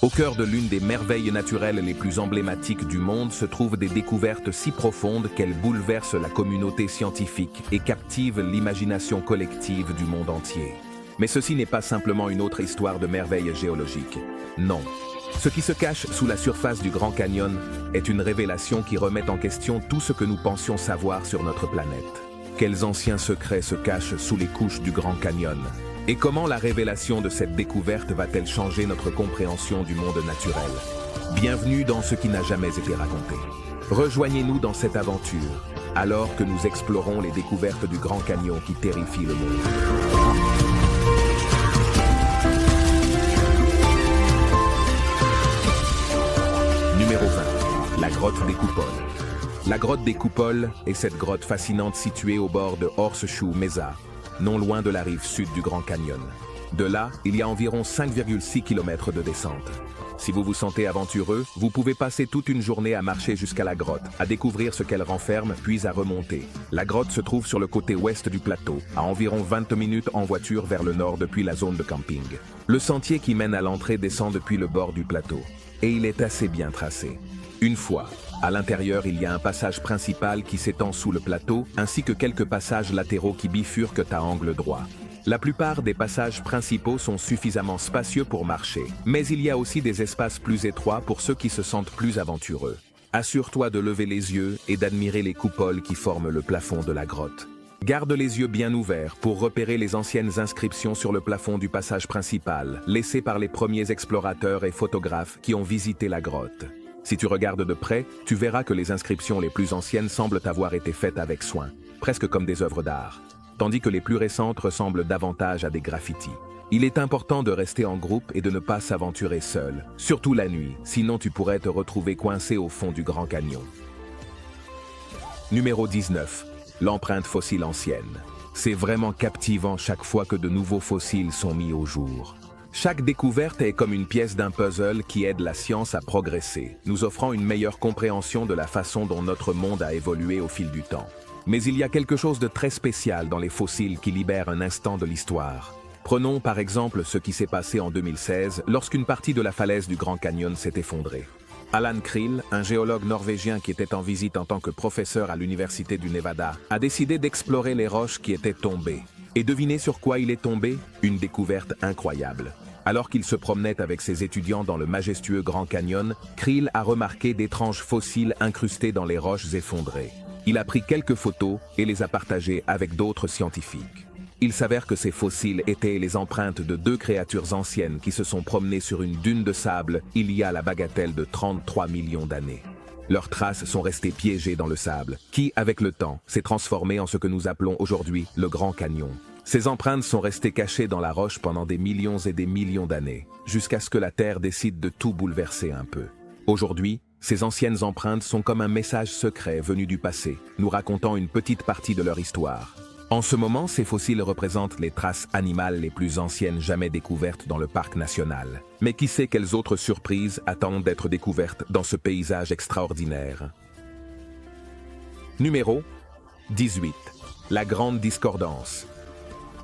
Au cœur de l'une des merveilles naturelles les plus emblématiques du monde se trouvent des découvertes si profondes qu'elles bouleversent la communauté scientifique et captivent l'imagination collective du monde entier. Mais ceci n'est pas simplement une autre histoire de merveilles géologiques. Non. Ce qui se cache sous la surface du Grand Canyon est une révélation qui remet en question tout ce que nous pensions savoir sur notre planète. Quels anciens secrets se cachent sous les couches du Grand Canyon? Et comment la révélation de cette découverte va-t-elle changer notre compréhension du monde naturel? Bienvenue dans ce qui n'a jamais été raconté. Rejoignez-nous dans cette aventure, alors que nous explorons les découvertes du Grand Canyon qui terrifient le monde. Numéro 20. La grotte des Coupoles. La grotte des Coupoles est cette grotte fascinante située au bord de Horseshoe Mesa, non loin de la rive sud du Grand Canyon. De là, il y a environ 5,6 km de descente. Si vous vous sentez aventureux, vous pouvez passer toute une journée à marcher jusqu'à la grotte, à découvrir ce qu'elle renferme, puis à remonter. La grotte se trouve sur le côté ouest du plateau, à environ 20 minutes en voiture vers le nord depuis la zone de camping. Le sentier qui mène à l'entrée descend depuis le bord du plateau, et il est assez bien tracé. Une fois à l'intérieur, il y a un passage principal qui s'étend sous le plateau, ainsi que quelques passages latéraux qui bifurquent à angle droit. La plupart des passages principaux sont suffisamment spacieux pour marcher, mais il y a aussi des espaces plus étroits pour ceux qui se sentent plus aventureux. Assure-toi de lever les yeux et d'admirer les coupoles qui forment le plafond de la grotte. Garde les yeux bien ouverts pour repérer les anciennes inscriptions sur le plafond du passage principal, laissées par les premiers explorateurs et photographes qui ont visité la grotte. Si tu regardes de près, tu verras que les inscriptions les plus anciennes semblent avoir été faites avec soin, presque comme des œuvres d'art, tandis que les plus récentes ressemblent davantage à des graffitis. Il est important de rester en groupe et de ne pas s'aventurer seul, surtout la nuit, sinon tu pourrais te retrouver coincé au fond du Grand Canyon. Numéro 19. L'empreinte fossile ancienne. C'est vraiment captivant chaque fois que de nouveaux fossiles sont mis au jour. Chaque découverte est comme une pièce d'un puzzle qui aide la science à progresser, nous offrant une meilleure compréhension de la façon dont notre monde a évolué au fil du temps. Mais il y a quelque chose de très spécial dans les fossiles qui libèrent un instant de l'histoire. Prenons par exemple ce qui s'est passé en 2016 lorsqu'une partie de la falaise du Grand Canyon s'est effondrée. Alan Krill, un géologue norvégien qui était en visite en tant que professeur à l'université du Nevada, a décidé d'explorer les roches qui étaient tombées. Et devinez sur quoi il est tombé? Une découverte incroyable. Alors qu'il se promenait avec ses étudiants dans le majestueux Grand Canyon, Krill a remarqué d'étranges fossiles incrustés dans les roches effondrées. Il a pris quelques photos et les a partagées avec d'autres scientifiques. Il s'avère que ces fossiles étaient les empreintes de deux créatures anciennes qui se sont promenées sur une dune de sable il y a la bagatelle de 33 millions d'années. Leurs traces sont restées piégées dans le sable, qui, avec le temps, s'est transformé en ce que nous appelons aujourd'hui le Grand Canyon. Ces empreintes sont restées cachées dans la roche pendant des millions et des millions d'années, jusqu'à ce que la Terre décide de tout bouleverser un peu. Aujourd'hui, ces anciennes empreintes sont comme un message secret venu du passé, nous racontant une petite partie de leur histoire. En ce moment, ces fossiles représentent les traces animales les plus anciennes jamais découvertes dans le parc national. Mais qui sait quelles autres surprises attendent d'être découvertes dans ce paysage extraordinaire? Numéro 18. La Grande Discordance.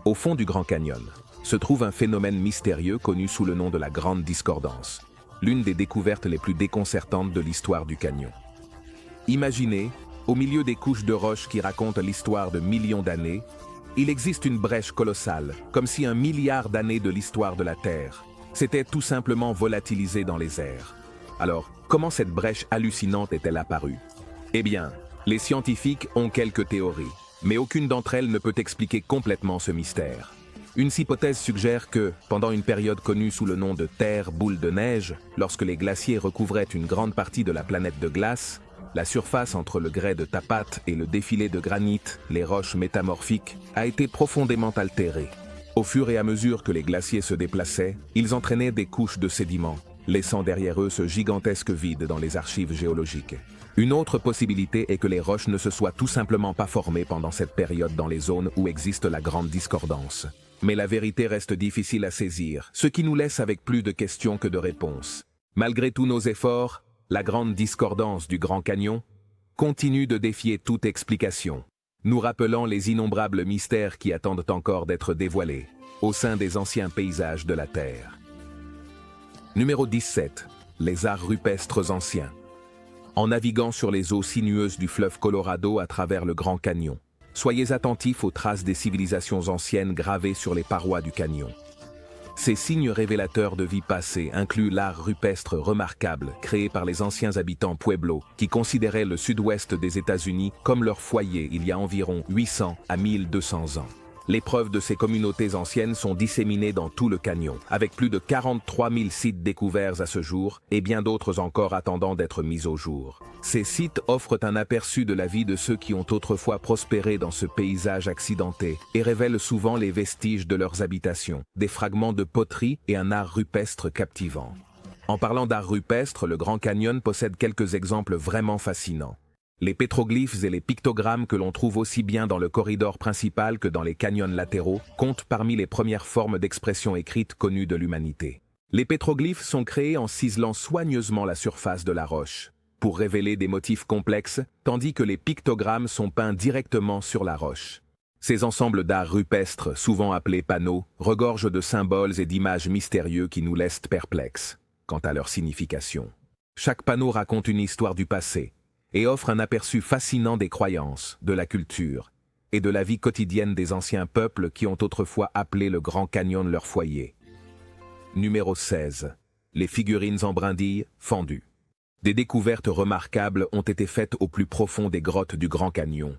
Au fond du Grand Canyon se trouve un phénomène mystérieux connu sous le nom de la Grande Discordance, l'une des découvertes les plus déconcertantes de l'histoire du canyon. Imaginez, au milieu des couches de roches qui racontent l'histoire de millions d'années, il existe une brèche colossale, comme si 1 milliard d'années de l'histoire de la Terre s'était tout simplement volatilisée dans les airs. Alors, comment cette brèche hallucinante est-elle apparue? Eh bien, les scientifiques ont quelques théories. Mais aucune d'entre elles ne peut expliquer complètement ce mystère. Une hypothèse suggère que, pendant une période connue sous le nom de Terre boule de neige, lorsque les glaciers recouvraient une grande partie de la planète de glace, la surface entre le grès de Tapat et le défilé de granit, les roches métamorphiques, a été profondément altérée. Au fur et à mesure que les glaciers se déplaçaient, ils entraînaient des couches de sédiments, laissant derrière eux ce gigantesque vide dans les archives géologiques. Une autre possibilité est que les roches ne se soient tout simplement pas formées pendant cette période dans les zones où existe la Grande Discordance. Mais la vérité reste difficile à saisir, ce qui nous laisse avec plus de questions que de réponses. Malgré tous nos efforts, la Grande Discordance du Grand Canyon continue de défier toute explication, nous rappelant les innombrables mystères qui attendent encore d'être dévoilés au sein des anciens paysages de la Terre. Numéro 17. Les arts rupestres anciens. En naviguant sur les eaux sinueuses du fleuve Colorado à travers le Grand Canyon, soyez attentifs aux traces des civilisations anciennes gravées sur les parois du canyon. Ces signes révélateurs de vie passée incluent l'art rupestre remarquable créé par les anciens habitants Pueblo qui considéraient le sud-ouest des États-Unis comme leur foyer il y a environ 800 à 1200 ans. Les preuves de ces communautés anciennes sont disséminées dans tout le canyon, avec plus de 43 000 sites découverts à ce jour et bien d'autres encore attendant d'être mis au jour. Ces sites offrent un aperçu de la vie de ceux qui ont autrefois prospéré dans ce paysage accidenté et révèlent souvent les vestiges de leurs habitations, des fragments de poterie et un art rupestre captivant. En parlant d'art rupestre, le Grand Canyon possède quelques exemples vraiment fascinants. Les pétroglyphes et les pictogrammes que l'on trouve aussi bien dans le corridor principal que dans les canyons latéraux comptent parmi les premières formes d'expression écrite connues de l'humanité. Les pétroglyphes sont créés en ciselant soigneusement la surface de la roche, pour révéler des motifs complexes, tandis que les pictogrammes sont peints directement sur la roche. Ces ensembles d'art rupestres, souvent appelés panneaux, regorgent de symboles et d'images mystérieux qui nous laissent perplexes quant à leur signification. Chaque panneau raconte une histoire du passé, et offre un aperçu fascinant des croyances, de la culture et de la vie quotidienne des anciens peuples qui ont autrefois appelé le Grand Canyon leur foyer. Numéro 16. Les figurines en brindilles fendues. Des découvertes remarquables ont été faites au plus profond des grottes du Grand Canyon.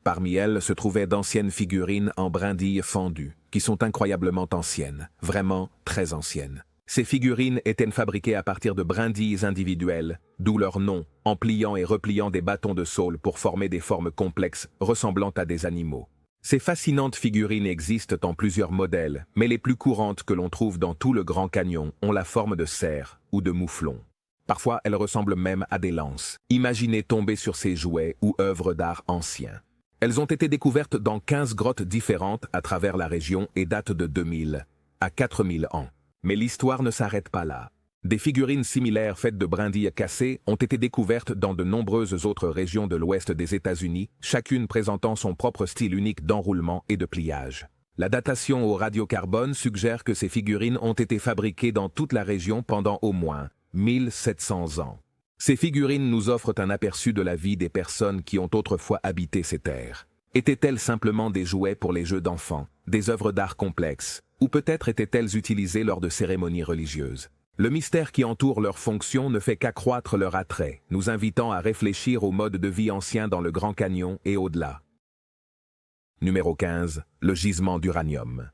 Parmi elles se trouvaient d'anciennes figurines en brindilles fendues, qui sont incroyablement anciennes, vraiment très anciennes. Ces figurines étaient fabriquées à partir de brindilles individuelles, d'où leur nom, en pliant et repliant des bâtons de saule pour former des formes complexes ressemblant à des animaux. Ces fascinantes figurines existent en plusieurs modèles, mais les plus courantes que l'on trouve dans tout le Grand Canyon ont la forme de cerfs ou de mouflons. Parfois, elles ressemblent même à des lances. Imaginez tomber sur ces jouets ou œuvres d'art anciens. Elles ont été découvertes dans 15 grottes différentes à travers la région et datent de 2000 à 4000 ans. Mais l'histoire ne s'arrête pas là. Des figurines similaires faites de brindilles cassées ont été découvertes dans de nombreuses autres régions de l'ouest des États-Unis, chacune présentant son propre style unique d'enroulement et de pliage. La datation au radiocarbone suggère que ces figurines ont été fabriquées dans toute la région pendant au moins 1700 ans. Ces figurines nous offrent un aperçu de la vie des personnes qui ont autrefois habité ces terres. Étaient-elles simplement des jouets pour les jeux d'enfants, des œuvres d'art complexes, ou peut-être étaient-elles utilisées lors de cérémonies religieuses? Le mystère qui entoure leur fonction ne fait qu'accroître leur attrait, nous invitant à réfléchir au mode de vie ancien dans le Grand Canyon et au-delà. Numéro 15. Le gisement d'uranium.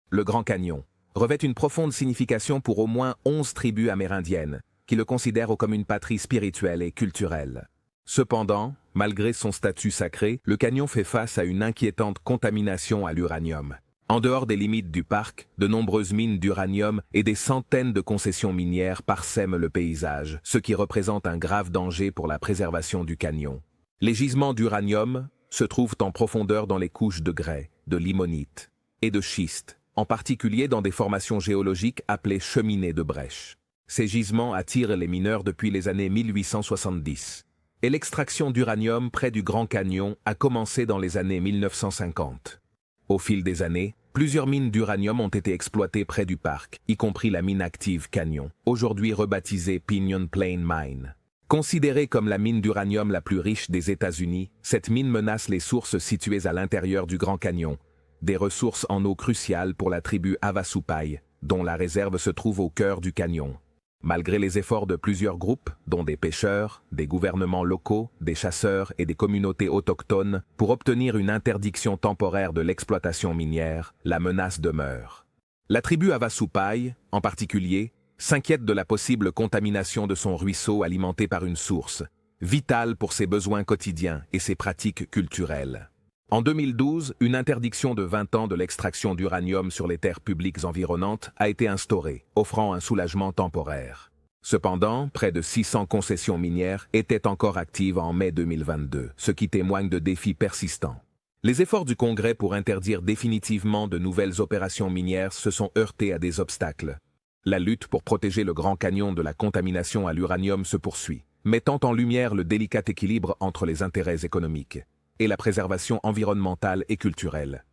Le Grand Canyon revêt une profonde signification pour au moins 11 tribus amérindiennes, qui le considèrent comme une patrie spirituelle et culturelle. Cependant, malgré son statut sacré, le canyon fait face à une inquiétante contamination à l'uranium. En dehors des limites du parc, de nombreuses mines d'uranium et des centaines de concessions minières parsèment le paysage, ce qui représente un grave danger pour la préservation du canyon. Les gisements d'uranium se trouvent en profondeur dans les couches de grès, de limonite et de schiste, en particulier dans des formations géologiques appelées cheminées de brèches. Ces gisements attirent les mineurs depuis les années 1870. Et l'extraction d'uranium près du Grand Canyon a commencé dans les années 1950. Au fil des années, plusieurs mines d'uranium ont été exploitées près du parc, y compris la mine active Canyon, aujourd'hui rebaptisée Pinyon Plain Mine. Considérée comme la mine d'uranium la plus riche des États-Unis, cette mine menace les sources situées à l'intérieur du Grand Canyon, des ressources en eau cruciales pour la tribu Havasupai, dont la réserve se trouve au cœur du canyon. Malgré les efforts de plusieurs groupes, dont des pêcheurs, des gouvernements locaux, des chasseurs et des communautés autochtones, pour obtenir une interdiction temporaire de l'exploitation minière, la menace demeure. La tribu Havasupai, en particulier, s'inquiète de la possible contamination de son ruisseau alimenté par une source, vitale pour ses besoins quotidiens et ses pratiques culturelles. En 2012, une interdiction de 20 ans de l'extraction d'uranium sur les terres publiques environnantes a été instaurée, offrant un soulagement temporaire. Cependant, près de 600 concessions minières étaient encore actives en mai 2022, ce qui témoigne de défis persistants. Les efforts du Congrès pour interdire définitivement de nouvelles opérations minières se sont heurtés à des obstacles. La lutte pour protéger le Grand Canyon de la contamination à l'uranium se poursuit, mettant en lumière le délicat équilibre entre les intérêts économiques et la préservation environnementale et culturelle.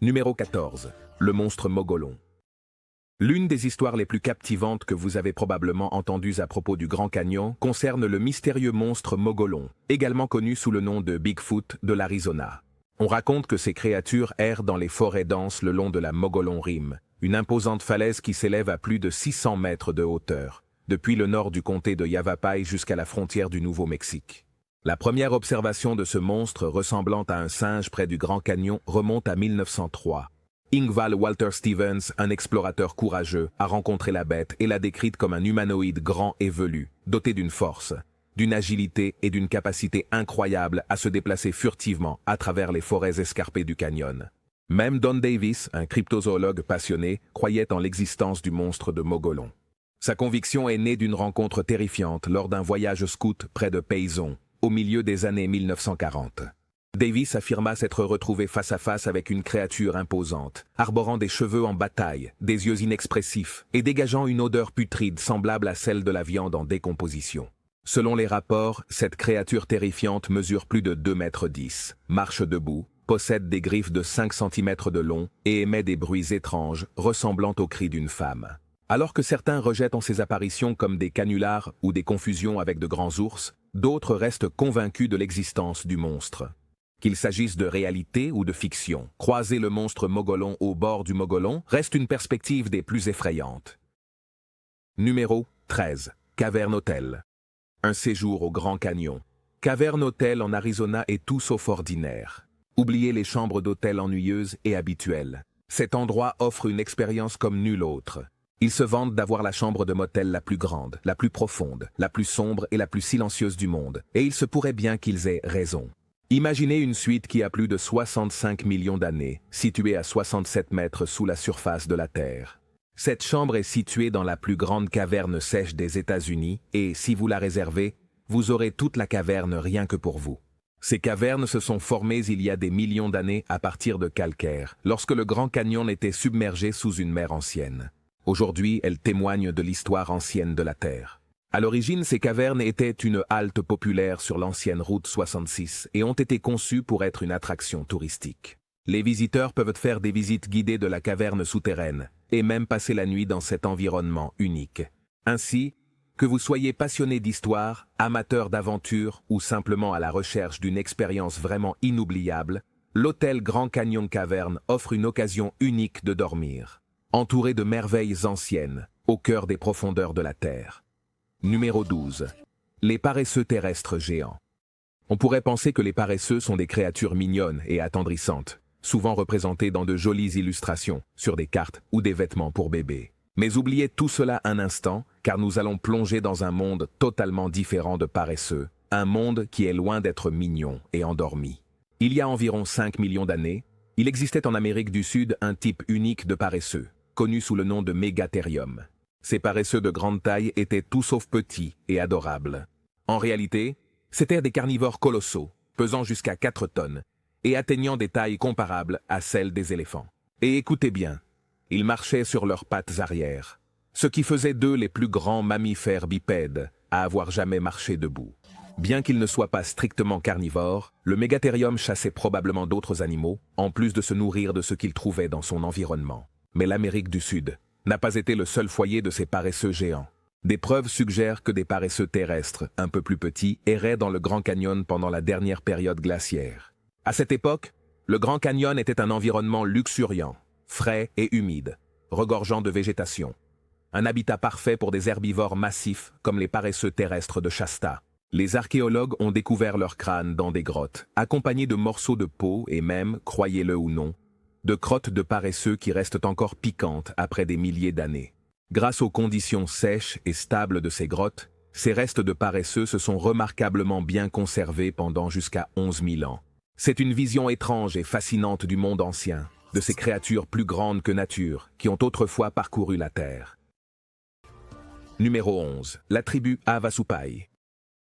Numéro 14. Le monstre Mogolon. L'une des histoires les plus captivantes que vous avez probablement entendues à propos du Grand Canyon concerne le mystérieux monstre Mogollon, également connu sous le nom de Bigfoot de l'Arizona. On raconte que ces créatures errent dans les forêts denses le long de la Mogollon Rim, une imposante falaise qui s'élève à plus de 600 mètres de hauteur, depuis le nord du comté de Yavapai jusqu'à la frontière du Nouveau-Mexique. La première observation de ce monstre ressemblant à un singe près du Grand Canyon remonte à 1903. Ingval Walter Stevens, un explorateur courageux, a rencontré la bête et l'a décrite comme un humanoïde grand et velu, doté d'une force, d'une agilité et d'une capacité incroyable à se déplacer furtivement à travers les forêts escarpées du canyon. Même Don Davis, un cryptozoologue passionné, croyait en l'existence du monstre de Mogollon. Sa conviction est née d'une rencontre terrifiante lors d'un voyage scout près de Payson, au milieu des années 1940. Davis affirma s'être retrouvé face à face avec une créature imposante, arborant des cheveux en bataille, des yeux inexpressifs et dégageant une odeur putride semblable à celle de la viande en décomposition. Selon les rapports, cette créature terrifiante mesure plus de 2,10 mètres, marche debout, possède des griffes de 5 cm de long et émet des bruits étranges ressemblant aux cris d'une femme. Alors que certains rejettent en ces apparitions comme des canulars ou des confusions avec de grands ours, d'autres restent convaincus de l'existence du monstre. Qu'il s'agisse de réalité ou de fiction, croiser le monstre Mogollon au bord du Mogollon reste une perspective des plus effrayantes. Numéro 13. Cavern Hotel. Un séjour au Grand Canyon. Cavern Hotel en Arizona est tout sauf ordinaire. Oubliez les chambres d'hôtel ennuyeuses et habituelles. Cet endroit offre une expérience comme nulle autre. Ils se vantent d'avoir la chambre de motel la plus grande, la plus profonde, la plus sombre et la plus silencieuse du monde, et il se pourrait bien qu'ils aient raison. Imaginez une suite qui a plus de 65 millions d'années, située à 67 mètres sous la surface de la Terre. Cette chambre est située dans la plus grande caverne sèche des États-Unis et, si vous la réservez, vous aurez toute la caverne rien que pour vous. Ces cavernes se sont formées il y a des millions d'années à partir de calcaire, lorsque le Grand Canyon était submergé sous une mer ancienne. Aujourd'hui, elles témoignent de l'histoire ancienne de la Terre. À l'origine, ces cavernes étaient une halte populaire sur l'ancienne route 66 et ont été conçues pour être une attraction touristique. Les visiteurs peuvent faire des visites guidées de la caverne souterraine et même passer la nuit dans cet environnement unique. Ainsi, que vous soyez passionné d'histoire, amateur d'aventure ou simplement à la recherche d'une expérience vraiment inoubliable, l'hôtel Grand Canyon Cavern offre une occasion unique de dormir, entouré de merveilles anciennes, au cœur des profondeurs de la Terre. Numéro 12. Les paresseux terrestres géants. On pourrait penser que les paresseux sont des créatures mignonnes et attendrissantes, souvent représentées dans de jolies illustrations, sur des cartes ou des vêtements pour bébés. Mais oubliez tout cela un instant, car nous allons plonger dans un monde totalement différent de paresseux, un monde qui est loin d'être mignon et endormi. Il y a environ 5 millions d'années, il existait en Amérique du Sud un type unique de paresseux, connu sous le nom de Megatherium. Ces paresseux de grande taille étaient tout sauf petits et adorables. En réalité, c'étaient des carnivores colossaux, pesant jusqu'à 4 tonnes, et atteignant des tailles comparables à celles des éléphants. Et écoutez bien, ils marchaient sur leurs pattes arrière, ce qui faisait d'eux les plus grands mammifères bipèdes à avoir jamais marché debout. Bien qu'il ne soit pas strictement carnivore, le Megatherium chassait probablement d'autres animaux, en plus de se nourrir de ce qu'il trouvait dans son environnement. Mais l'Amérique du Sud n'a pas été le seul foyer de ces paresseux géants. Des preuves suggèrent que des paresseux terrestres, un peu plus petits, erraient dans le Grand Canyon pendant la dernière période glaciaire. À cette époque, le Grand Canyon était un environnement luxuriant, frais et humide, regorgeant de végétation. Un habitat parfait pour des herbivores massifs comme les paresseux terrestres de Shasta. Les archéologues ont découvert leurs crânes dans des grottes, accompagnés de morceaux de peau et même, croyez-le ou non, de crottes de paresseux qui restent encore piquantes après des milliers d'années. Grâce aux conditions sèches et stables de ces grottes, ces restes de paresseux se sont remarquablement bien conservés pendant jusqu'à 11 000 ans. C'est une vision étrange et fascinante du monde ancien, de ces créatures plus grandes que nature, qui ont autrefois parcouru la Terre. Numéro 11. La tribu Havasupai.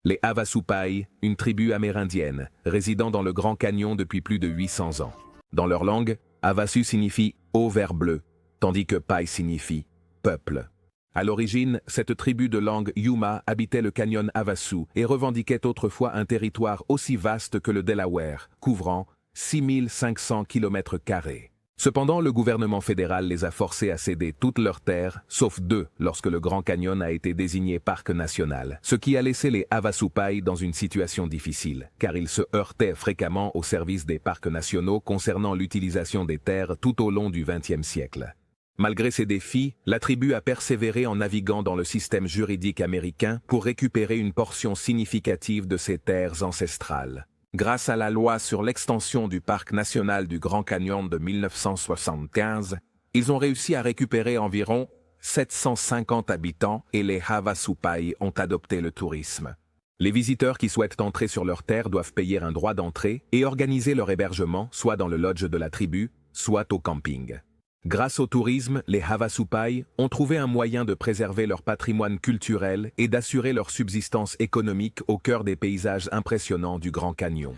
Les Havasupai, une tribu amérindienne, résidant dans le Grand Canyon depuis plus de 800 ans. Dans leur langue, Havasu signifie « eau vert bleu », tandis que Pai signifie « peuple ». À l'origine, cette tribu de langue Yuma habitait le canyon Havasu et revendiquait autrefois un territoire aussi vaste que le Delaware, couvrant 6500 km². Cependant, le gouvernement fédéral les a forcés à céder toutes leurs terres, sauf 2, lorsque le Grand Canyon a été désigné parc national, ce qui a laissé les Havasupai dans une situation difficile, car ils se heurtaient fréquemment au service des parcs nationaux concernant l'utilisation des terres tout au long du XXe siècle. Malgré ces défis, la tribu a persévéré en naviguant dans le système juridique américain pour récupérer une portion significative de ces terres ancestrales. Grâce à la loi sur l'extension du parc national du Grand Canyon de 1975, ils ont réussi à récupérer environ 750 habitants et les Havasupai ont adopté le tourisme. Les visiteurs qui souhaitent entrer sur leur terre doivent payer un droit d'entrée et organiser leur hébergement soit dans le lodge de la tribu, soit au camping. Grâce au tourisme, les Havasupai ont trouvé un moyen de préserver leur patrimoine culturel et d'assurer leur subsistance économique au cœur des paysages impressionnants du Grand Canyon.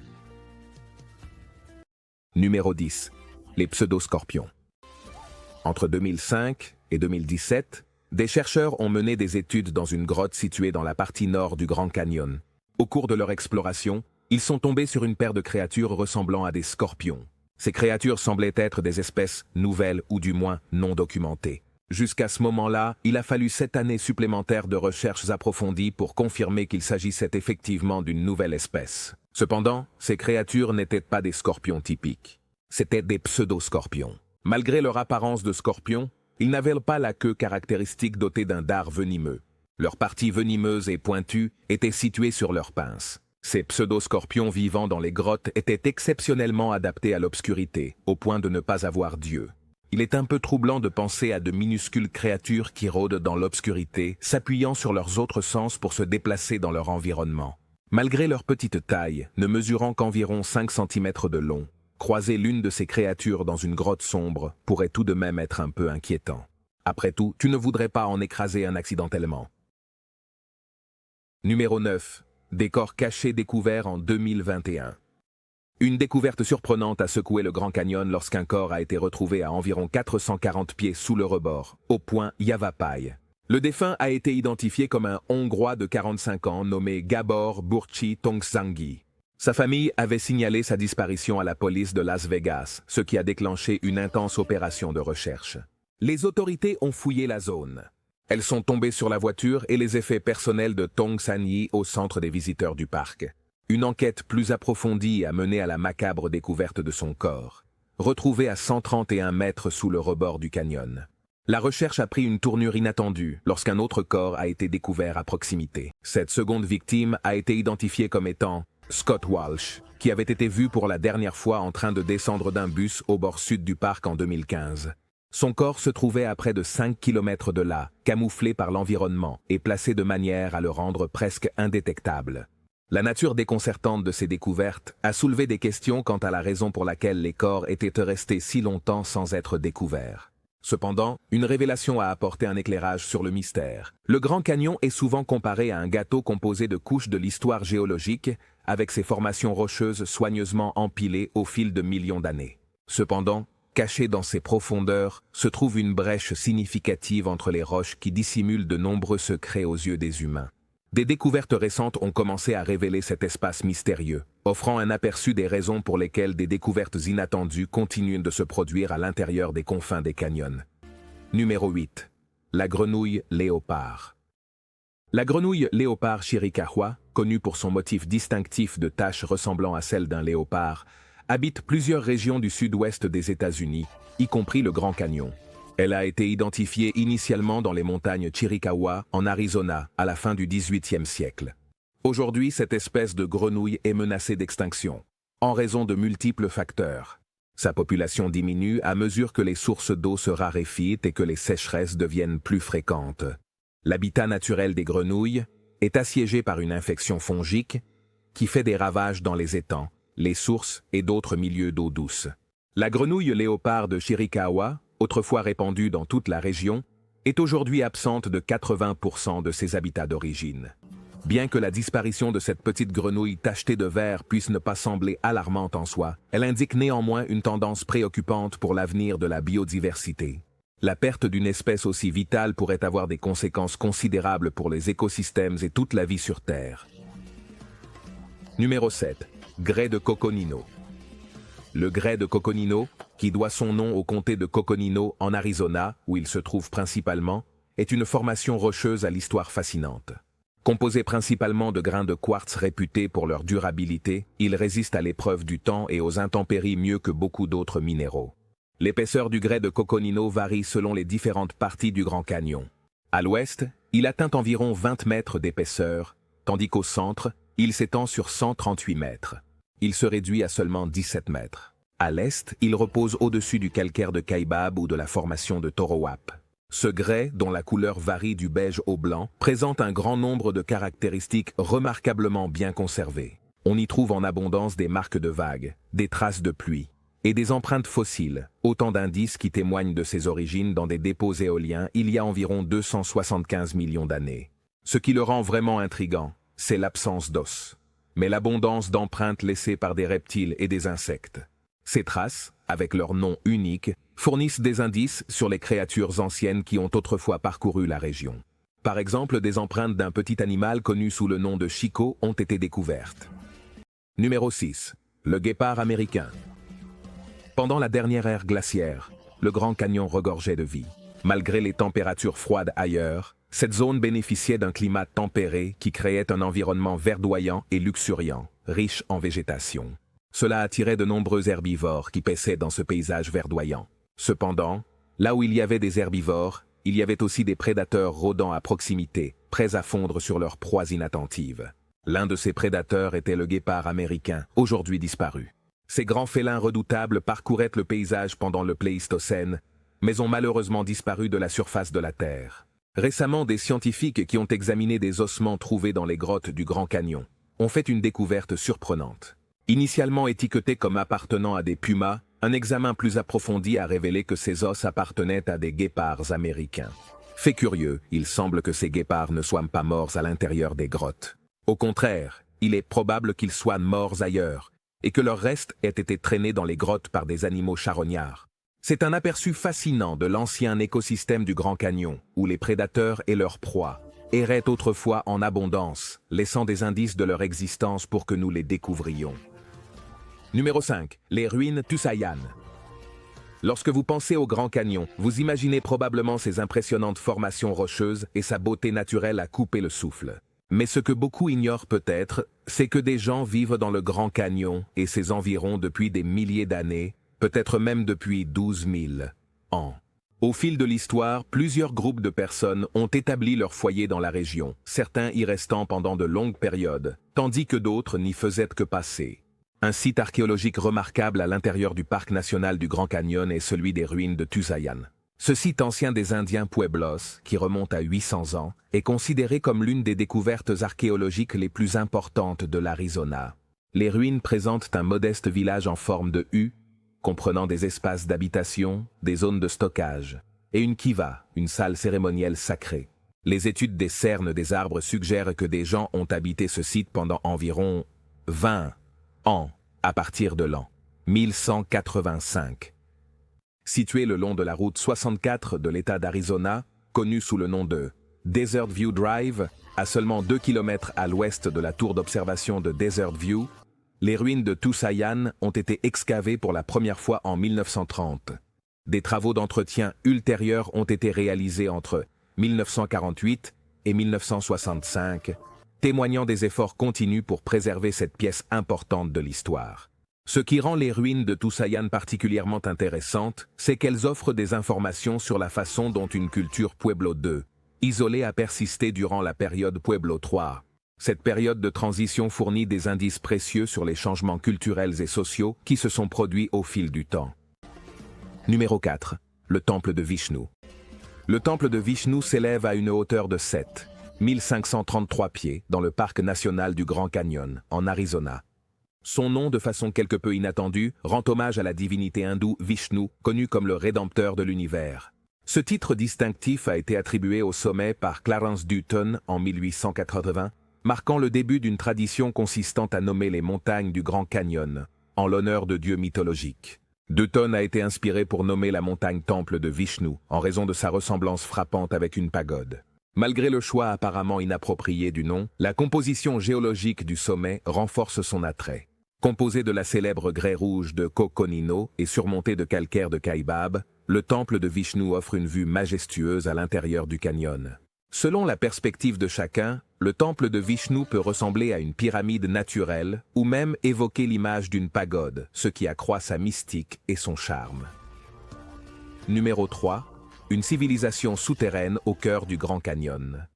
Numéro 10. Les pseudoscorpions. Entre 2005 et 2017, des chercheurs ont mené des études dans une grotte située dans la partie nord du Grand Canyon. Au cours de leur exploration, ils sont tombés sur une paire de créatures ressemblant à des scorpions. Ces créatures semblaient être des espèces nouvelles ou du moins non documentées. Jusqu'à ce moment-là, il a fallu 7 années supplémentaires de recherches approfondies pour confirmer qu'il s'agissait effectivement d'une nouvelle espèce. Cependant, ces créatures n'étaient pas des scorpions typiques. C'étaient des pseudoscorpions. Malgré leur apparence de scorpions, ils n'avaient pas la queue caractéristique dotée d'un dard venimeux. Leurs parties venimeuses et pointues étaient situées sur leurs pinces. Ces pseudoscorpions vivant dans les grottes étaient exceptionnellement adaptés à l'obscurité, au point de ne pas avoir d'yeux. Il est un peu troublant de penser à de minuscules créatures qui rôdent dans l'obscurité, s'appuyant sur leurs autres sens pour se déplacer dans leur environnement. Malgré leur petite taille, ne mesurant qu'environ 5 cm de long, croiser l'une de ces créatures dans une grotte sombre pourrait tout de même être un peu inquiétant. Après tout, tu ne voudrais pas en écraser un accidentellement. Numéro 9. Des corps cachés découverts en 2021. Une découverte surprenante a secoué le Grand Canyon lorsqu'un corps a été retrouvé à environ 440 pieds sous le rebord, au point Yavapai. Le défunt a été identifié comme un Hongrois de 45 ans nommé Gabor Burci Tongsangi. Sa famille avait signalé sa disparition à la police de Las Vegas, ce qui a déclenché une intense opération de recherche. Les autorités ont fouillé la zone. Elles sont tombées sur la voiture et les effets personnels de Tongsangi au centre des visiteurs du parc. Une enquête plus approfondie a mené à la macabre découverte de son corps, retrouvé à 131 mètres sous le rebord du canyon. La recherche a pris une tournure inattendue lorsqu'un autre corps a été découvert à proximité. Cette seconde victime a été identifiée comme étant Scott Walsh, qui avait été vu pour la dernière fois en train de descendre d'un bus au bord sud du parc en 2015. Son corps se trouvait à près de 5 km de là, camouflé par l'environnement et placé de manière à le rendre presque indétectable. La nature déconcertante de ces découvertes a soulevé des questions quant à la raison pour laquelle les corps étaient restés si longtemps sans être découverts. Cependant, une révélation a apporté un éclairage sur le mystère. Le Grand Canyon est souvent comparé à un gâteau composé de couches de l'histoire géologique, avec ses formations rocheuses soigneusement empilées au fil de millions d'années. Cependant, cachée dans ses profondeurs, se trouve une brèche significative entre les roches qui dissimulent de nombreux secrets aux yeux des humains. Des découvertes récentes ont commencé à révéler cet espace mystérieux, offrant un aperçu des raisons pour lesquelles des découvertes inattendues continuent de se produire à l'intérieur des confins des canyons. Numéro 8. La grenouille léopard. La grenouille léopard Chiricahua, connue pour son motif distinctif de taches ressemblant à celles d'un léopard, habite plusieurs régions du sud-ouest des États-Unis, y compris le Grand Canyon. Elle a été identifiée initialement dans les montagnes Chiricahua, en Arizona, à la fin du XVIIIe siècle. Aujourd'hui, cette espèce de grenouille est menacée d'extinction, en raison de multiples facteurs. Sa population diminue à mesure que les sources d'eau se raréfient et que les sécheresses deviennent plus fréquentes. L'habitat naturel des grenouilles est assiégé par une infection fongique qui fait des ravages dans les étangs, les sources et d'autres milieux d'eau douce. La grenouille léopard de Chiricahua, autrefois répandue dans toute la région, est aujourd'hui absente de 80% de ses habitats d'origine. Bien que la disparition de cette petite grenouille tachetée de vert puisse ne pas sembler alarmante en soi, elle indique néanmoins une tendance préoccupante pour l'avenir de la biodiversité. La perte d'une espèce aussi vitale pourrait avoir des conséquences considérables pour les écosystèmes et toute la vie sur Terre. Numéro 7. Grès de Coconino. Le grès de Coconino, qui doit son nom au comté de Coconino en Arizona, où il se trouve principalement, est une formation rocheuse à l'histoire fascinante. Composé principalement de grains de quartz réputés pour leur durabilité, il résiste à l'épreuve du temps et aux intempéries mieux que beaucoup d'autres minéraux. L'épaisseur du grès de Coconino varie selon les différentes parties du Grand Canyon. À l'ouest, il atteint environ 20 mètres d'épaisseur, tandis qu'au centre, il s'étend sur 138 mètres. Il se réduit à seulement 17 mètres. À l'est, il repose au-dessus du calcaire de Kaibab ou de la formation de Torowap. Ce grès, dont la couleur varie du beige au blanc, présente un grand nombre de caractéristiques remarquablement bien conservées. On y trouve en abondance des marques de vagues, des traces de pluie et des empreintes fossiles, autant d'indices qui témoignent de ses origines dans des dépôts éoliens il y a environ 275 millions d'années. Ce qui le rend vraiment intrigant, c'est l'absence d'os, mais l'abondance d'empreintes laissées par des reptiles et des insectes. Ces traces, avec leur nom unique, fournissent des indices sur les créatures anciennes qui ont autrefois parcouru la région. Par exemple, des empreintes d'un petit animal connu sous le nom de Chico ont été découvertes. Numéro 6. Le guépard américain. Pendant la dernière ère glaciaire, le Grand Canyon regorgeait de vie. Malgré les températures froides ailleurs, cette zone bénéficiait d'un climat tempéré qui créait un environnement verdoyant et luxuriant, riche en végétation. Cela attirait de nombreux herbivores qui paissaient dans ce paysage verdoyant. Cependant, là où il y avait des herbivores, il y avait aussi des prédateurs rôdant à proximité, prêts à fondre sur leurs proies inattentives. L'un de ces prédateurs était le guépard américain, aujourd'hui disparu. Ces grands félins redoutables parcouraient le paysage pendant le Pléistocène, mais ont malheureusement disparu de la surface de la Terre. Récemment, des scientifiques qui ont examiné des ossements trouvés dans les grottes du Grand Canyon ont fait une découverte surprenante. Initialement étiquetés comme appartenant à des pumas, un examen plus approfondi a révélé que ces os appartenaient à des guépards américains. Fait curieux, il semble que ces guépards ne soient pas morts à l'intérieur des grottes. Au contraire, il est probable qu'ils soient morts ailleurs, et que leurs restes aient été traînés dans les grottes par des animaux charognards. C'est un aperçu fascinant de l'ancien écosystème du Grand Canyon, où les prédateurs et leurs proies erraient autrefois en abondance, laissant des indices de leur existence pour que nous les découvrions. Numéro 5. Les ruines Tusayan. Lorsque vous pensez au Grand Canyon, vous imaginez probablement ses impressionnantes formations rocheuses et sa beauté naturelle à couper le souffle. Mais ce que beaucoup ignorent peut-être, c'est que des gens vivent dans le Grand Canyon et ses environs depuis des milliers d'années, peut-être même depuis 12 000 ans. Au fil de l'histoire, plusieurs groupes de personnes ont établi leur foyer dans la région, certains y restant pendant de longues périodes, tandis que d'autres n'y faisaient que passer. Un site archéologique remarquable à l'intérieur du parc national du Grand Canyon est celui des ruines de Tusayan. Ce site ancien des Indiens Pueblos, qui remonte à 800 ans, est considéré comme l'une des découvertes archéologiques les plus importantes de l'Arizona. Les ruines présentent un modeste village en forme de U, comprenant des espaces d'habitation, des zones de stockage, et une kiva, une salle cérémonielle sacrée. Les études des cernes des arbres suggèrent que des gens ont habité ce site pendant environ 20 ans, à partir de l'an 1185. Situé le long de la route 64 de l'État d'Arizona, connue sous le nom de Desert View Drive, à seulement 2 km à l'ouest de la tour d'observation de Desert View, les ruines de Tusayan ont été excavées pour la première fois en 1930. Des travaux d'entretien ultérieurs ont été réalisés entre 1948 et 1965, témoignant des efforts continus pour préserver cette pièce importante de l'histoire. Ce qui rend les ruines de Tusayan particulièrement intéressantes, c'est qu'elles offrent des informations sur la façon dont une culture Pueblo II, isolée, a persisté durant la période Pueblo III. Cette période de transition fournit des indices précieux sur les changements culturels et sociaux qui se sont produits au fil du temps. Numéro 4. Le temple de Vishnu. Le temple de Vishnu s'élève à une hauteur de 1533 pieds dans le parc national du Grand Canyon, en Arizona. Son nom, de façon quelque peu inattendue, rend hommage à la divinité hindoue Vishnu, connu comme le Rédempteur de l'univers. Ce titre distinctif a été attribué au sommet par Clarence Dutton en 1880, marquant le début d'une tradition consistant à nommer les montagnes du Grand Canyon, en l'honneur de dieux mythologiques. Dutton a été inspiré pour nommer la montagne temple de Vishnu, en raison de sa ressemblance frappante avec une pagode. Malgré le choix apparemment inapproprié du nom, la composition géologique du sommet renforce son attrait. Composé de la célèbre grès rouge de Kokonino et surmonté de calcaire de Kaibab, le temple de Vishnu offre une vue majestueuse à l'intérieur du canyon. Selon la perspective de chacun, le temple de Vishnu peut ressembler à une pyramide naturelle ou même évoquer l'image d'une pagode, ce qui accroît sa mystique et son charme. Numéro 3. Une civilisation souterraine au cœur du Grand Canyon.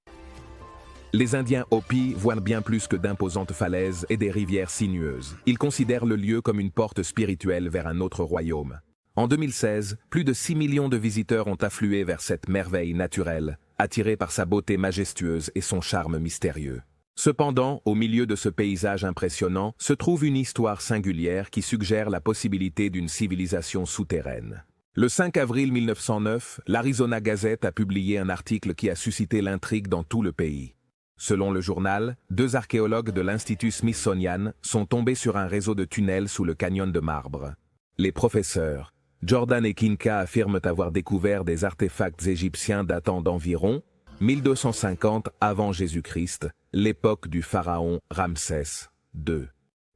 Les Indiens Hopi voient bien plus que d'imposantes falaises et des rivières sinueuses. Ils considèrent le lieu comme une porte spirituelle vers un autre royaume. En 2016, plus de 6 millions de visiteurs ont afflué vers cette merveille naturelle, attirés par sa beauté majestueuse et son charme mystérieux. Cependant, au milieu de ce paysage impressionnant, se trouve une histoire singulière qui suggère la possibilité d'une civilisation souterraine. Le 5 avril 1909, l'Arizona Gazette a publié un article qui a suscité l'intrigue dans tout le pays. Selon le journal, 2 archéologues de l'Institut Smithsonian sont tombés sur un réseau de tunnels sous le canyon de marbre. Les professeurs Jordan et Kinka affirment avoir découvert des artefacts égyptiens datant d'environ 1250 avant Jésus-Christ, l'époque du pharaon Ramsès II.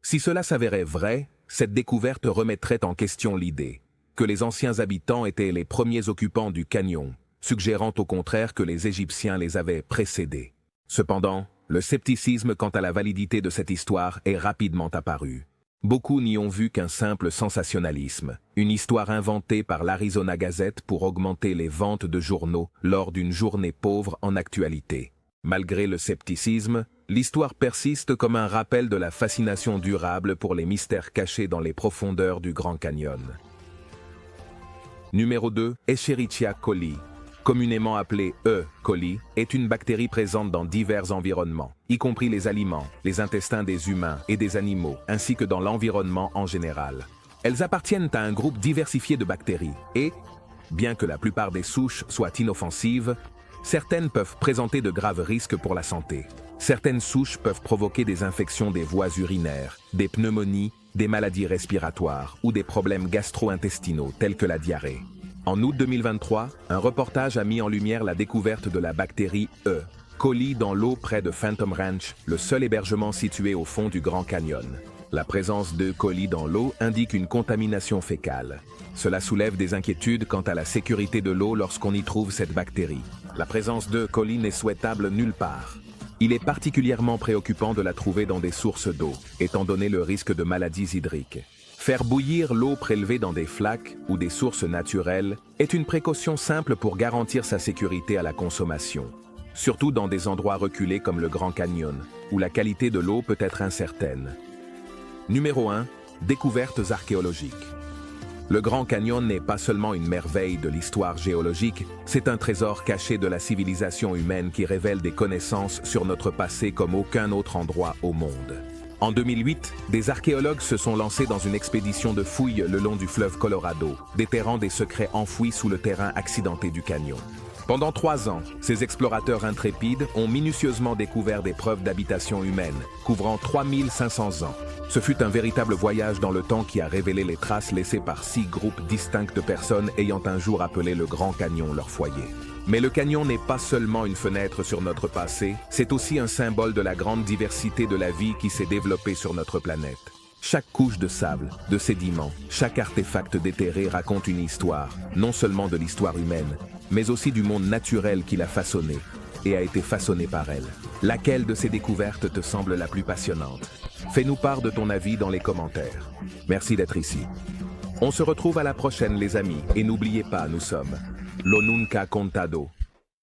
Si cela s'avérait vrai, cette découverte remettrait en question l'idée que les anciens habitants étaient les premiers occupants du canyon, suggérant au contraire que les Égyptiens les avaient précédés. Cependant, le scepticisme quant à la validité de cette histoire est rapidement apparu. Beaucoup n'y ont vu qu'un simple sensationnalisme, une histoire inventée par l'Arizona Gazette pour augmenter les ventes de journaux lors d'une journée pauvre en actualité. Malgré le scepticisme, l'histoire persiste comme un rappel de la fascination durable pour les mystères cachés dans les profondeurs du Grand Canyon. Numéro 2. Escherichia coli. Communément appelée E. coli, est une bactérie présente dans divers environnements, y compris les aliments, les intestins des humains et des animaux, ainsi que dans l'environnement en général. Elles appartiennent à un groupe diversifié de bactéries et, bien que la plupart des souches soient inoffensives, certaines peuvent présenter de graves risques pour la santé. Certaines souches peuvent provoquer des infections des voies urinaires, des pneumonies, des maladies respiratoires ou des problèmes gastro-intestinaux tels que la diarrhée. En août 2023, un reportage a mis en lumière la découverte de la bactérie E. coli dans l'eau près de Phantom Ranch, le seul hébergement situé au fond du Grand Canyon. La présence d'E. coli dans l'eau indique une contamination fécale. Cela soulève des inquiétudes quant à la sécurité de l'eau lorsqu'on y trouve cette bactérie. La présence d'E. coli n'est souhaitable nulle part. Il est particulièrement préoccupant de la trouver dans des sources d'eau, étant donné le risque de maladies hydriques. Faire bouillir l'eau prélevée dans des flaques ou des sources naturelles est une précaution simple pour garantir sa sécurité à la consommation, surtout dans des endroits reculés comme le Grand Canyon, où la qualité de l'eau peut être incertaine. Numéro 1. Découvertes archéologiques. Le Grand Canyon n'est pas seulement une merveille de l'histoire géologique, c'est un trésor caché de la civilisation humaine qui révèle des connaissances sur notre passé comme aucun autre endroit au monde. En 2008, des archéologues se sont lancés dans une expédition de fouilles le long du fleuve Colorado, déterrant des secrets enfouis sous le terrain accidenté du canyon. Pendant 3 ans, ces explorateurs intrépides ont minutieusement découvert des preuves d'habitation humaine, couvrant 3500 ans. Ce fut un véritable voyage dans le temps qui a révélé les traces laissées par 6 groupes distincts de personnes ayant un jour appelé le Grand Canyon leur foyer. Mais le canyon n'est pas seulement une fenêtre sur notre passé, c'est aussi un symbole de la grande diversité de la vie qui s'est développée sur notre planète. Chaque couche de sable, de sédiments, chaque artefact déterré raconte une histoire, non seulement de l'histoire humaine, mais aussi du monde naturel qui l'a façonné et a été façonné par elle. Laquelle de ces découvertes te semble la plus passionnante? Fais-nous part de ton avis dans les commentaires. Merci d'être ici. On se retrouve à la prochaine les amis, et n'oubliez pas, nous sommes Lo Nunca Contado.